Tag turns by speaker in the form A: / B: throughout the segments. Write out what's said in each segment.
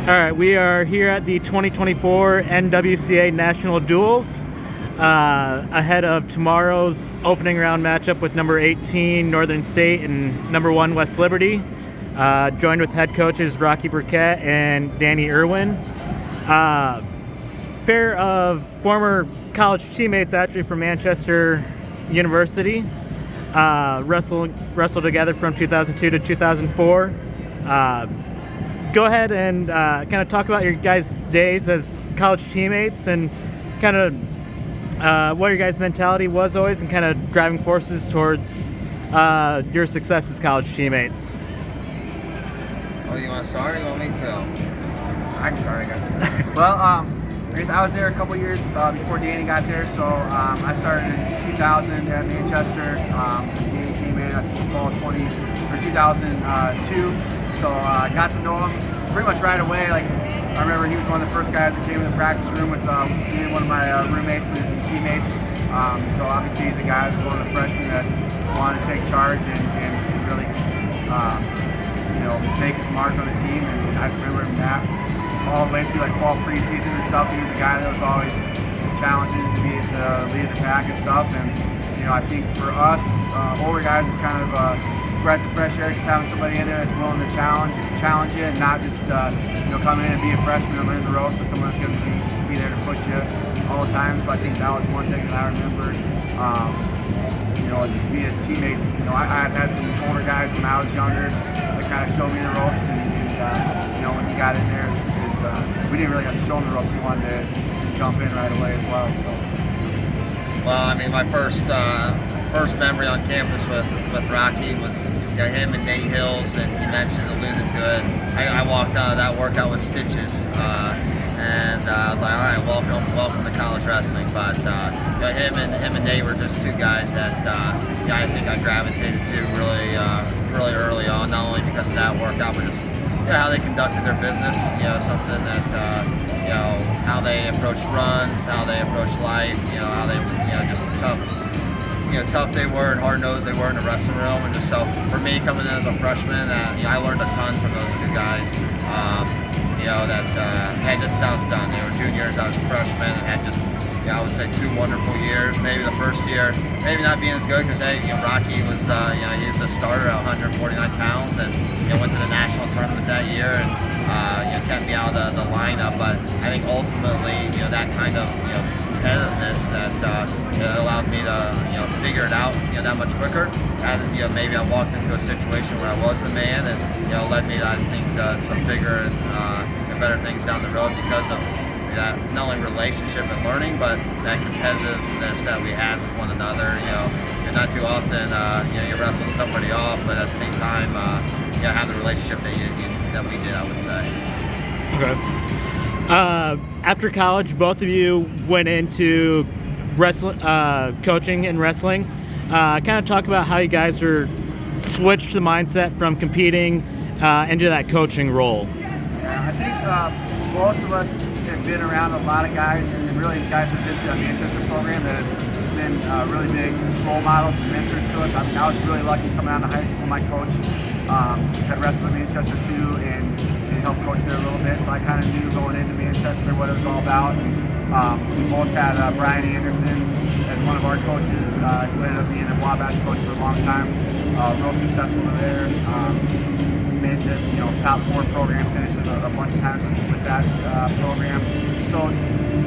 A: All right, we are here at the 2024 NWCA National Duels ahead of tomorrow's opening round matchup with number 18 Northern State and number 1 West Liberty, joined with head coaches Rocky Burkett and Danny Irwin. Pair of former college teammates actually from Manchester University, wrestled together from 2002 to 2004. Go ahead and kind of talk about your guys' days as college teammates and kind of what your guys' mentality was always and kind of driving forces towards your success as college teammates.
B: Oh, you want to start or you want me to?
C: I can start, I guess. Well, I guess I was there a couple years before Danny got there, so I started in 2000 at Manchester. Danny came in at the fall 2002. So I got to know him pretty much right away. Like, I remember he was one of the first guys that came in the practice room with me and one of my roommates and teammates. So obviously he's a guy, one of the freshmen that wanted to take charge and really, make his mark on the team. And I remember him that all the way through like fall preseason and stuff. He was a guy that was always challenging to be the lead of the pack and stuff. And I think for us, older guys, it's kind of breath of fresh air, just having somebody in there that's willing to challenge you, and not just come in and be a freshman and learn the ropes, but someone that's going to be there to push you all the time. So I think that was one thing that I remembered. We as teammates, I had some older guys when I was younger that kind of showed me the ropes, and when he got in there, we didn't really have to show him the ropes. He wanted to just jump in right away as well. So.
B: Well, I mean, my first memory on campus with Rocky was him and Nate Hills, and he alluded to it. I walked out of that workout with stitches, and I was like, all right, welcome to college wrestling. But him and Nate were just two guys that I think I gravitated to really early on, not only because of that workout, but just how they conducted their business. Something that how they approached runs, how they approached life, how they just tough they were and hard-nosed they were in the wrestling realm. And just so for me coming in as a freshman, I learned a ton from those two guys. Hey, this sounds done. They were juniors, I was a freshman, and had just I would say 2 wonderful years. Maybe the first year, maybe not being as good because Rocky was he was a starter at 149 pounds and went to the national tournament that year and kept me out of the lineup. But I think ultimately that kind of competitiveness that allowed me to figure it out that much quicker. And maybe I walked into a situation where I was the man, and led me to, I think, some bigger and better things down the road because of that not only relationship and learning, but that competitiveness that we had with one another. Not too often you're wrestling somebody off, but at the same time have the relationship that we did, I would say.
A: Okay. After college, both of you went into wrestling, coaching and wrestling. Kind of talk about how you guys are switched the mindset from competing into that coaching role.
C: Yeah, I think both of us have been around a lot of guys, and really guys that have been through that Manchester program that have been really big role models and mentors to us. I mean, I was really lucky coming out of high school. My coach had wrestled in Manchester too, and helped coach there a little bit, so I kind of knew going into Manchester what it was all about. We both had Brian Anderson as one of our coaches, who ended up being a Wabash coach for a long time, real successful there. Made the top 4 program finishes a bunch of times with that program. So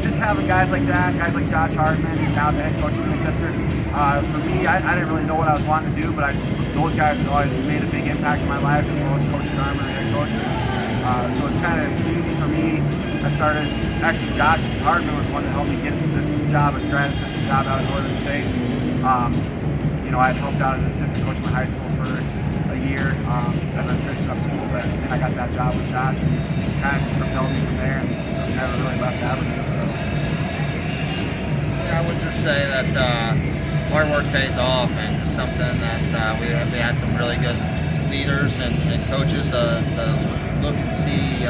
C: just having guys like that, guys like Josh Hardman, who's now the head coach of Manchester, for me, I didn't really know what I was wanting to do, but those guys have always made a big impact in my life, as well as Coach Starmer, the head coach. So it's kind of easy for me. Actually Josh Hardman was one that helped me get this job, a grad assistant job out of Northern State. I had helped out as an assistant coach in my high school for a year as I was finishing up school, but then I got that job with Josh, and it kind of just propelled me from there, and I've never really left Aberdeen. So
B: I would just say that hard work pays off, and it's something that we had some really good leaders and coaches to look and see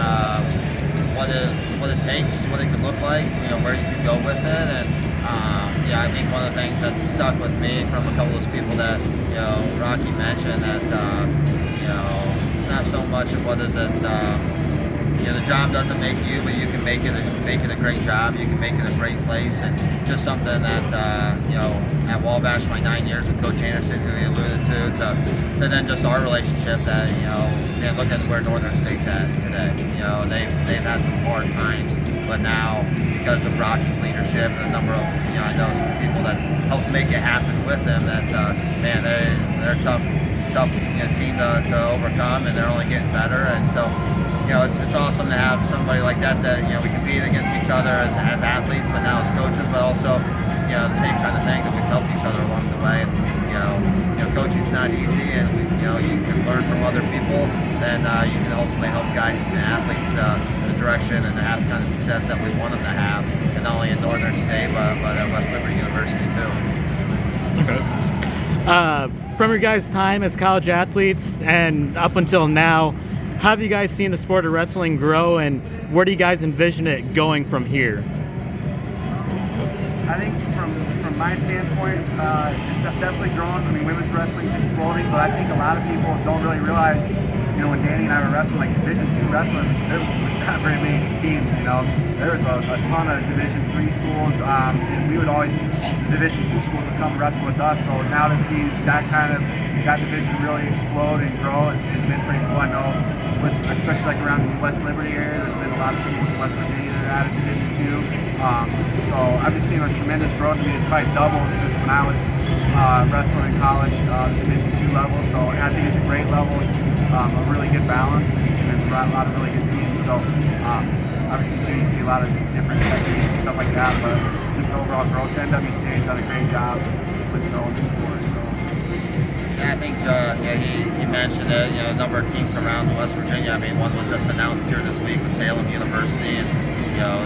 B: what it takes, what it could look like, where you could go with it. And I think one of the things that stuck with me from a couple of those people that Rocky mentioned, that it's not so much what is it the job doesn't make you, but you can make it a great job. You can make it a great place, and just something that at Wabash, my 9 years with Coach Anderson, who he alluded to then just our relationship that man, look at where Northern State's at today. They've had some hard times, but now because of Rocky's leadership and a number of I know some people that's helped make it happen with them. That man, they're a tough team to overcome, and they're only getting better, and so. It's awesome to have somebody like that we compete against each other as athletes, but now as coaches, but also the same kind of thing that we've helped each other along the way. And coaching's not easy, and you can learn from other people, then you can ultimately help guide athletes in the direction and to have the kind of success that we want them to have, and not only in Northern State but at West Liberty University too.
A: Okay. From your guys' time as college athletes and up until now, how have you guys seen the sport of wrestling grow, and where do you guys envision it going from here?
C: I think from my standpoint, it's definitely growing. I mean, women's wrestling is exploding, but I think a lot of people don't really realize, when Danny and I were wrestling, like Division II wrestling, there was not very many teams. There was a ton of Division III schools, and we would always, the Division II schools would come wrestle with us. So now to see that division really explode and grow has been pretty cool. I know, especially like around the West Liberty area, there's been a lot of schools in West Virginia that are out of Division II. So I've just seen a tremendous growth. I mean, it's probably doubled since when I was wrestling in college, Division II level. So I think it's a great level. It's a really good balance, and there's a lot of really good teams. So obviously too, you see a lot of different techniques and stuff like that, but just overall growth. The NWCA has done a great job with growing the sport. So.
B: I think he mentioned it. A number of teams around West Virginia. I mean, one was just announced here this week with Salem University, and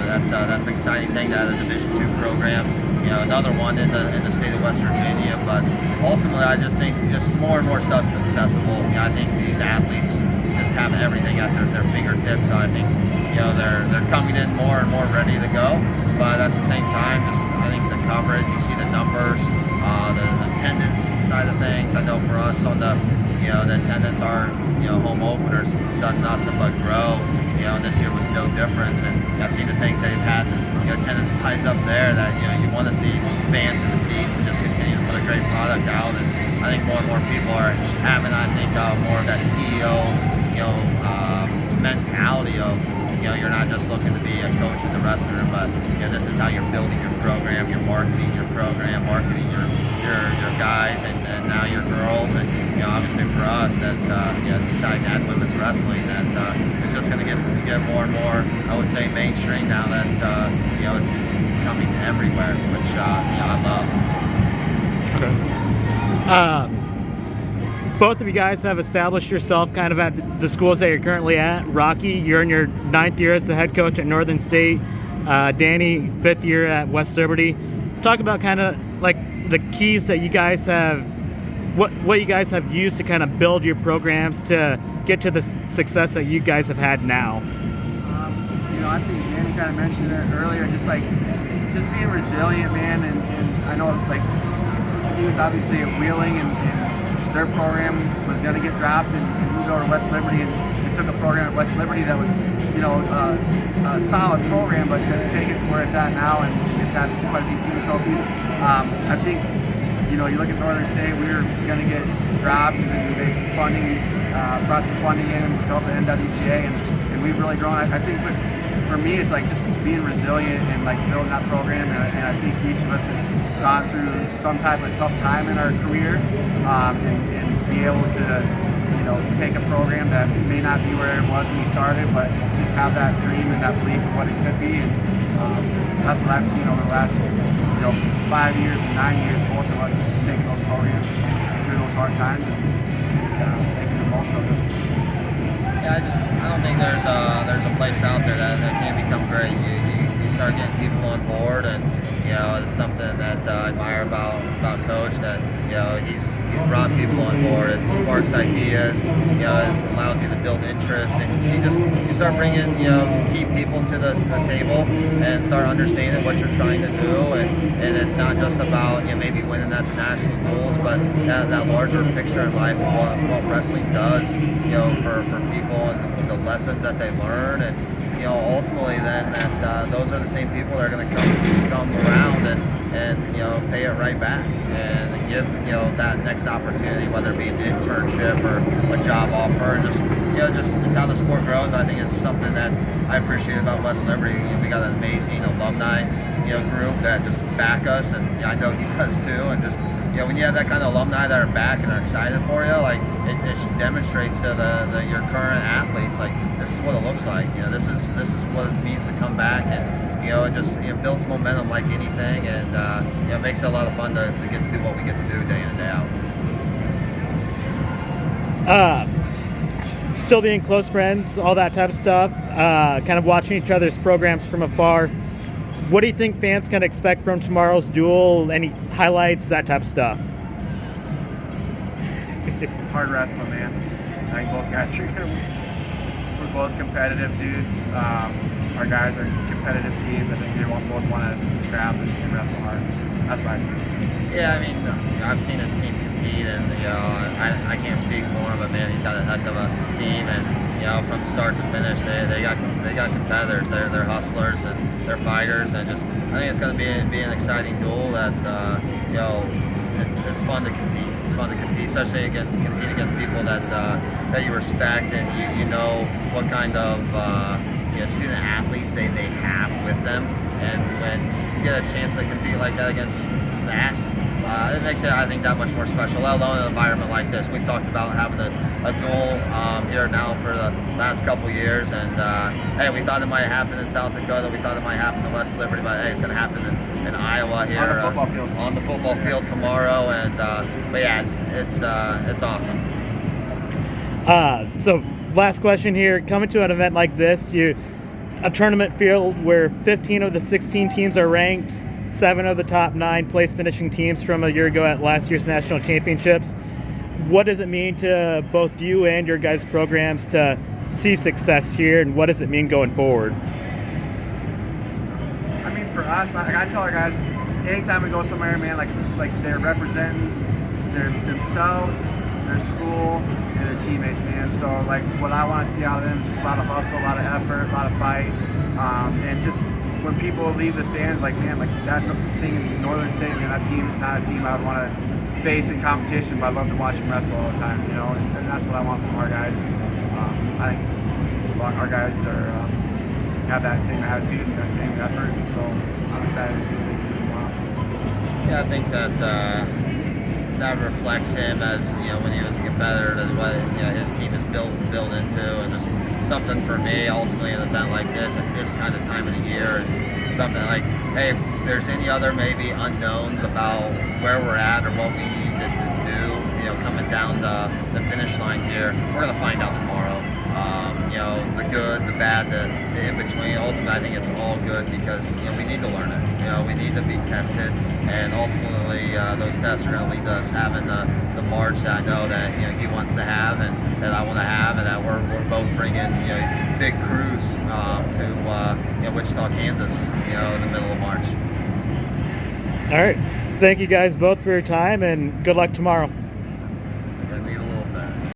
B: that's an exciting thing to have a Division II program. Another one in the state of West Virginia. But ultimately, I just think just more and more stuff's accessible. I think these athletes just have everything at their fingertips. So I think they're coming in more and more ready to go. But at the same time, I think the coverage, you see the numbers, the attendance side of things. I know for us on the attendance, our home openers done nothing but grow. This year was no difference, and I've seen the things they've had. Attendance highs up there that you want to see fans in the seats and just continue to put a great product out. And I think more and more people are having, more of that CEO, mentality of. You're not just looking to be a coach and the wrestler, but this is how you're building your program, you're marketing your program, marketing your guys, and now your girls, and obviously for us that it's exciting to add women's wrestling. That it's just going to get more and more, I would say, mainstream now that it's coming everywhere, which I love.
A: Okay. Both of you guys have established yourself kind of at the schools that you're currently at. Rocky, you're in your 9th year as the head coach at Northern State. Danny, 5th year at West Liberty. Talk about kind of like the keys that you guys have, what you guys have used to kind of build your programs to get to the success that you guys have had now.
C: I think Danny kind of mentioned it earlier, just being resilient, man. And I know he was obviously at Wheeling, and their program was going to get dropped and moved over to West Liberty, and they took a program at West Liberty that was, a solid program, but to take it to where it's at now, and it's had quite a few team trophies. I think, you look at Northern State, we were going to get dropped, and then they brought some funding in and built the NWCA, and we've really grown. I think for me, it's just being resilient and building that program, and I think each of us have gone through some type of tough time in our career, and be able to take a program that may not be where it was when we started, but just have that dream and that belief of what it could be. And that's what I've seen over the last 5 years and 9 years, both of us just taking those programs through those hard times and making the most of them.
B: Yeah, I don't think there's a place out there that can become great. You start getting people on board, and it's something that I admire about Coach, that he's brought people on board. It sparks ideas. It allows you to build interest, and you start bringing key people to the table and start understanding what you're trying to do, and it's not just about maybe winning at the national duels, but that larger picture in life of what wrestling does for people and the lessons that they learn, and ultimately then that those are the same people that are going to come around and pay it right back and give that next opportunity, whether it be an internship or a job offer, and just it's how the sport grows. I think it's something that I appreciate about West Liberty. We got an amazing alumni group that just back us, and I know he does too, and just when you have that kind of alumni that are back and are excited for you, like it demonstrates to your current athletes, like this is what it looks like. This is what it means to come back, and it just builds momentum like anything, and it makes it a lot of fun to get to do what we get to do day in and day
A: out. Still being close friends, all that type of stuff, kind of watching each other's programs from afar. What do you think fans can expect from tomorrow's duel? Any highlights, that type of stuff?
C: Hard wrestling, man. I think both guys are we're both competitive dudes. Our guys are competitive teams. I think they both want to scrap and wrestle hard. That's what I think.
B: Yeah, I mean, I've seen his team compete, and I can't speak for him, but man, he's got a heck of a team, and from start to finish, they got competitors. They're hustlers and they're fighters, and just I think it's going to be an exciting duel that it's fun to compete. It's fun to compete, especially compete against people that you respect, and you know what kind of student athletes they have with them, and when you get a chance to compete like that against that, it makes it, I think, that much more special, let alone an environment like this. We've talked about having a duel here now for the last couple years, and hey, we thought it might happen in South Dakota, we thought it might happen in West Liberty, but hey, it's going to happen in Iowa here
C: on the football field
B: tomorrow, and but yeah, it's awesome.
A: So last question here, coming to an event like this, a tournament field where 15 of the 16 teams are ranked, 7 of the top 9 place finishing teams from a year ago at last year's national championships. What does it mean to both you and your guys' programs to see success here, and what does it mean going forward?
C: I mean, for us, like I tell our guys, anytime we go somewhere, man, like they're representing themselves, their school, and their teammates, man. So like what I want to see out of them is just a lot of hustle, a lot of effort, a lot of fight, and just when people leave the stands, like man, like that thing in Northern State, man, that team is not a team I would want to face in competition, but I love to watch them wrestle all the time, and that's what I want from our guys. I think our guys have that same attitude and that same effort, so I'm excited to see what they can do tomorrow.
B: Yeah, I think that reflects him as when he was a competitor, to what his team is built into, and just something for me. Ultimately, an event like this at this kind of time of the year is something like, hey, if there's any other maybe unknowns about where we're at or what we need to do, coming down the finish line here, we're gonna find out tomorrow. The good, the bad, the in between. Ultimately, I think it's all good because we need to learn it. We need to be tested, and ultimately those tests are going to lead us having the march that I know that he wants to have, and that I want to have, and that we're both bringing big crews to Wichita, Kansas, in the middle of March.
A: All right, thank you guys both for your time, and good luck tomorrow.
B: And